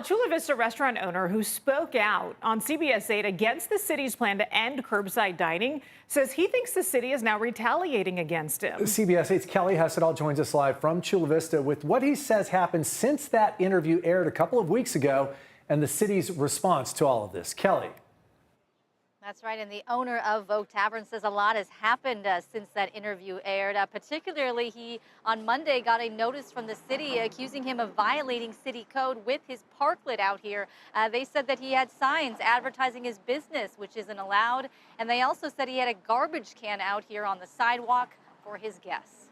Chula Vista restaurant owner who spoke out on CBS 8 against the city's plan to end curbside dining says he thinks the city is now retaliating against him. CBS 8's Kelly Hessedall joins us live from Chula Vista with what he says happened since that interview aired a couple of weeks ago and the city's response to all of this. Kelly. That's right, and the owner of Vogue Tavern says a lot has happened since that interview aired. Particularly, he on Monday got a notice from the city accusing him of violating city code with his parklet out here. They said that he had signs advertising his business, which isn't allowed, and they also said he had a garbage can out here on the sidewalk for his guests.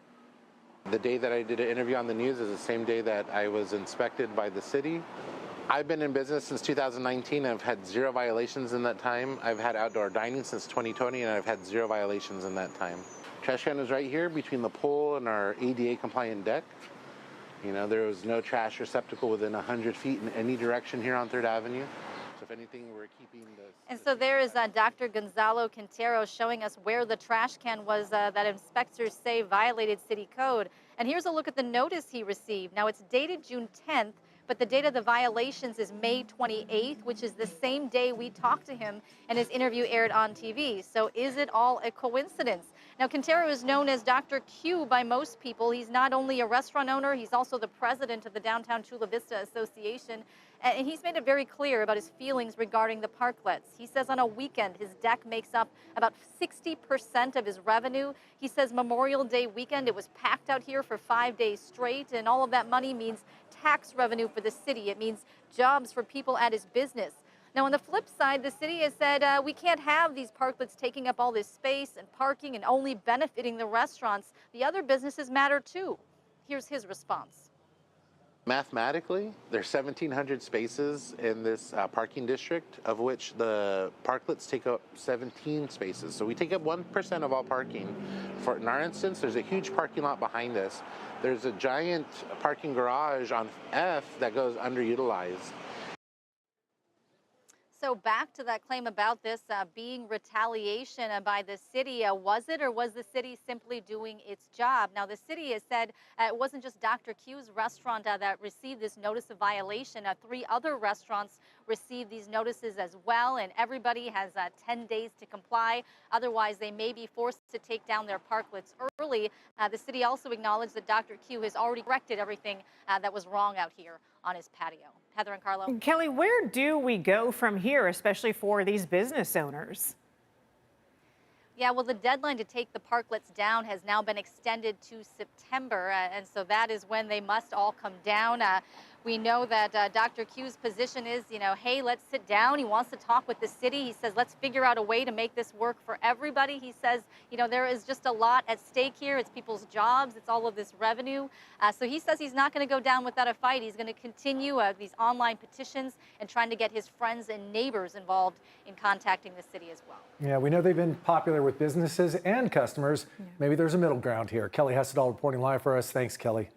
The day that I did an interview on the news is the same day that I was inspected by the city. I've been in business since 2019. I've had 0 violations in that time. I've had outdoor dining since 2020, and I've had 0 violations in that time. Trash can is right here between the pole and our ADA compliant deck. You know, there was no trash receptacle within 100 feet in any direction here on 3rd Avenue. So if anything, we're keeping this. And so there is Dr. Gonzalo Quintero showing us where the trash can was that inspectors say violated city code. And here's a look at the notice he received. Now, it's dated June 10th. But the date of the violations is May 28th, which is the same day we talked to him and his interview aired on TV. So is it all a coincidence? Now, Quintero is known as Dr. Q by most people. He's not only a restaurant owner, he's also the president of the Downtown Chula Vista Association. And he's made it very clear about his feelings regarding the parklets. He says on a weekend, his deck makes up about 60% of his revenue. He says Memorial Day weekend, it was packed out here for 5 days straight, and all of that money means tax revenue for the city. It means jobs for people at his business. Now, on the flip side, the city has said we can't have these parklets taking up all this space and parking and only benefiting the restaurants. The other businesses matter too. Here's his response. Mathematically, there's 1,700 spaces in this parking district, of which the parklets take up 17 spaces. So we take up 1% of all parking. In our instance, there's a huge parking lot behind us. There's a giant parking garage on F that goes underutilized. So back to that claim about this being retaliation by the city. Was it, or was the city simply doing its job? Now, the city has said it wasn't just Dr. Q's restaurant that received this notice of violation. 3 other restaurants received these notices as well, and everybody has 10 days to comply. Otherwise, they may be forced to take down their parklets early. The city also acknowledged that Dr. Q has already corrected everything that was wrong out here on his patio. Heather and Carlo. Kelly, where do we go from here, especially for these business owners? Yeah, well, the deadline to take the parklets down has now been extended to September, and so that is when they must all come down. We know that Dr. Q's position is, hey, let's sit down. He wants to talk with the city. He says, let's figure out a way to make this work for everybody. He says, there is just a lot at stake here. It's people's jobs. It's all of this revenue. So he says he's not going to go down without a fight. He's going to continue these online petitions and trying to get his friends and neighbors involved in contacting the city as well. Yeah, we know they've been popular with businesses and customers. Maybe there's a middle ground here. Kelly Hessedall reporting live for us. Thanks, Kelly.